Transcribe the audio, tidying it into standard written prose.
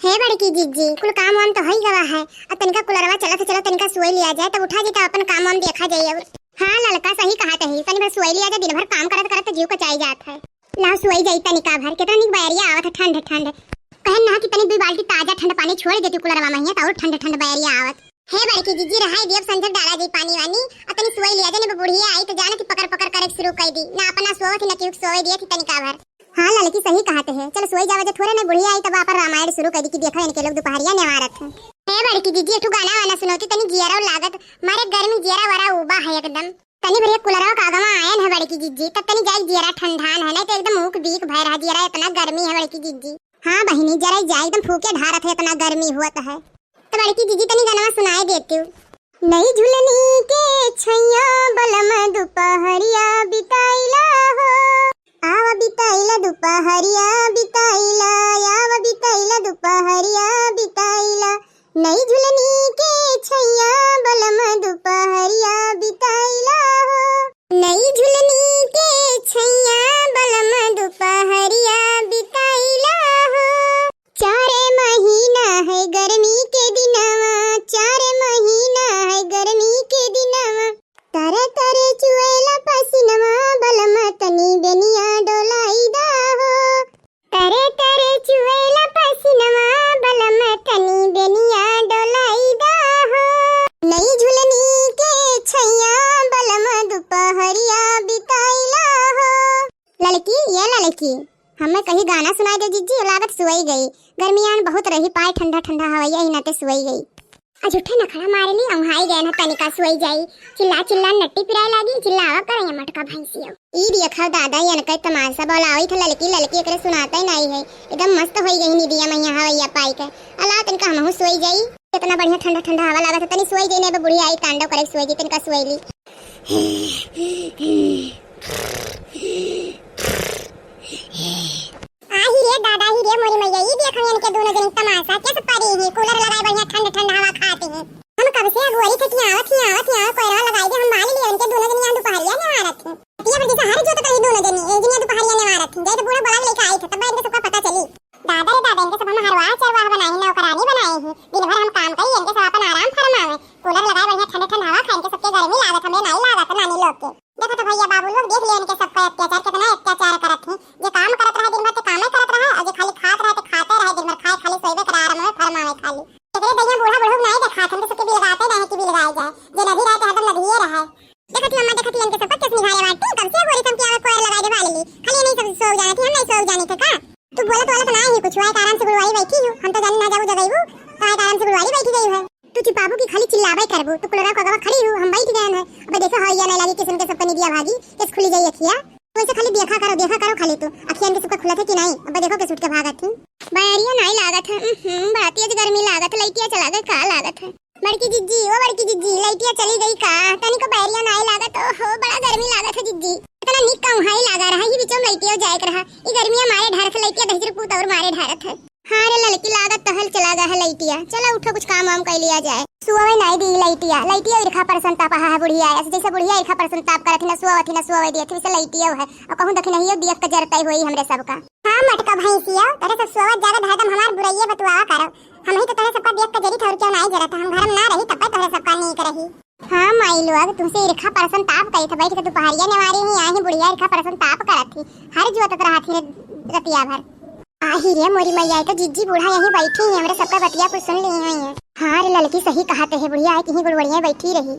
हे बड़की जीजी कुल काम वाम तो हई गवा है। अब तनिका कुलरवा चला चलो तनिका सुई लिया जाए तब उठा जेता अपन काम वाम देखा जाए। अब हां लड़का सही कहा तही तनी भर सुई लिया जाए। दिन भर काम करत करत जीव कचाई जात है। ला सुई जाई तनिका भर केतना निक बैरिया आवत है ठंड ठंड। कहन ना कि तनी 2 बाल्टी ताजा ठंड पानी छोड़ देती कुलरवा में त और ठंड ठंड बैरिया आवत। हे बड़की जीजी रहाई देव संजर डाला जी पानी वानी आ तनी सुई लिया जाए। ने बुढ़िया आई तो जाने कि पकड़ पकड़ करे शुरू कर दी ना अपना सोवत न कि सोए दिए थी तनिका भर। हां लड़की सही कहते हैं। चल सोई जावे थोड़े ने बुढ़िया आई तब अपन रामायण शुरू कर दी कि देखो इनके लोग दोपहरिया नेवारत है। हे बड़की दीदी एक गाना वाना सुनोती तनी जियरा लागत मारे गर्मी जियरा वरा उबा है एकदम। तनी भरिया कुलरवा कागमा आयन है बड़की दीदी तब तनी जाई जियरा ठंडान है ना तो एकदम मुख बीक भय रहा जियरा इतना गर्मी है बड़की दीदी। हां बहिनी जरा जाई एकदम फूके ढारत है इतना गर्मी हुआ है। तो बड़की दीदी तनी गाना सुनाए देती हूं। नई झुलनी के छैया बलम दोपहरिया बिताइला हो आवा बिताइला दोपहरिया बिताइला आवा बिताइला दोपहरिया बिताइला। नई झुलनी के छैया बलम दोपहरिया बिताइला हो नई झुलनी के छैया बलम दोपहरिया बिताइला हो। 4 महीना है गर्मी के दिनवा 4 महीना है गर्मी के दिनवा। तारे तारे चुएला पसीनवा बलम तनी बेनिया डोलाईदा हो। तारे तारे चुएला पसीनवा बलम तनी बेनिया डोलाईदा हो। नई झुलनी के छैया बलम दोपहरिया बिताइला हो। लड़की ये लड़की हमें कहीं गाना सुनाई दे जीजी लागत सुई गई। गर्मियान बहुत रही पाए ठंडा ठंडा हवैया ही नाते सुई गई। आज उठे न खड़ा मारे ली अंहाई गए न तनिका सुई जाई। चिल्ला चिल्ला नट्टी पिराए लागी चिल्लावा करे मटका भैंसिया। ई देखा दादा ये अनके तमाशा बोलावी थ लड़की लड़की एकरे सुनाता ही नहीं है। एकदम मस्त होई गई निदिया मैया हवैया पाई के अला तनिका हमहु सुई जाई। इतना बढ़िया ठंडा ठंडा हवा लागत तनी सुई जाई ने बुढ़िया आई तांडव करे सुई जी तनिका सुई ली। आही रे दादा ही रे मोरी मैया ई देखो इनके दोनों जन तमाशा कैसे पड़ी है। कूलर लगाए बढ़िया ठंड ठंड हवा खाते हैं। हम कब से अगुवारी थे कि आवत कोयरा लगाई दे हम मान लिए इनके दोनों जन यहां दोपहरिया ने मारत थे। ये बड़ी हर जो तो कहीं दोनों जन एक दिन दोपहरिया ने मारत थे। जब पूरा बड़ा लेके आई थे तब इनके सबका पता चली। दादा रे दादा इनके सब हम हरवा चरवा बनाई नौकरानी बनाए हैं। दिन भर हम काम करी इनके सब अपन आराम फरमावे। कूलर लगाए बढ़िया ठंड ठंड हवा खाए इनके सबके गर्मी लागत हमें नहीं लागत नानी लोग के। देखो तो भैया बाबू लोग देख लिए इनके सबका अत्याचार कितना अत्याचार करत हैं। ये काम करत रहे दिन भर काम करत रहे और खाली खात रहे तो खाते रहे दिन भर खाए खाली सोइबे कर आराम में फरमावे खाली। एकरे दैया बूढ़ा बूढ़ा नहीं देखा हम सबके भी लगाते नहीं कि भी लगाई जाए। जे नदी रहते हरदम लगिए रहे। देखत मम्मा देखत इनके सब किस निभाए बाटी कब से बोली तुम क्या कोयर लगाई दे वाली खाली नहीं सब सो जाने थी हम नहीं सो जाने थे का। तू बोलत वाला तो नहीं ही कुछ है आराम से बुलवाई बैठी हूं। हम तो जान ना जाऊ जगईबू तो आराम से बुलवाई बैठी गई है। तू चुपाबू की खाली चिल्लावे करबू तो कुलरा को गवा खड़ी हूं हम बैठ गए हैं। अब देखो हइया नहीं लगी किस्म के सब पनी दिया भागी किस खुली जाई अखिया। वैसे खाली देखा करो खाली तू अखियां के सबका खुला थे कि नहीं। अब देखो के सुट के भागत थी बैरिया नहीं लागत है। बड़ा तेज गर्मी लागत लाइटिया चला गई का लागत है। बड़की जिज्जी ओ बड़की जिज्जी लाइटिया चली गई का तनी को बैरिया नहीं लागत हो बड़ा गर्मी लागत है जिज्जी। इतना निक का उहाई लगा रहा है बीचों लाइटिया जाए कर रहा ई गर्मिया मारे ढार से लाइटिया दहजर पूत और मारे ढारत है। हां रे लड़की लागत तहल चला गया है लाइटिया। चलो उठो कुछ काम वाम कर लिया जाए। सुवे नहीं दी लाइटिया इरखा परसन ताप है बुढ़िया ऐसे जैसे बुढ़िया इरखा परसन ताप करत न सुवे दी थी से लाइटिया है और कहूं देख नहीं दियक का जरतई होई हमरे सबका। हां मटका भैंसिया तेरे सब सुवा ज्यादा धड़कम हमार बुराइए बतुआ करो। हम ही तो तेरे सबका दियक का जरी ठौर क्यों नहीं जरत हम घर में ना रही तब तेरे सबका नहीं करही। हां माई लोग तुमसे इरखा परसन ताप कई थे बैठ के दोपहरिया नेवारी ही आई बुढ़िया इरखा परसन ताप करत थी हर जोतत रहा थी रतिया भर। आही रे मोरी मैया तो जिज्जी बूढ़ा यहीं बैठी है हमरे सबका बतिया कुछ सुन ली हुई है। हां रे लड़की सही कहते है बुढ़िया है कहीं गुड़वड़िया बैठी रही।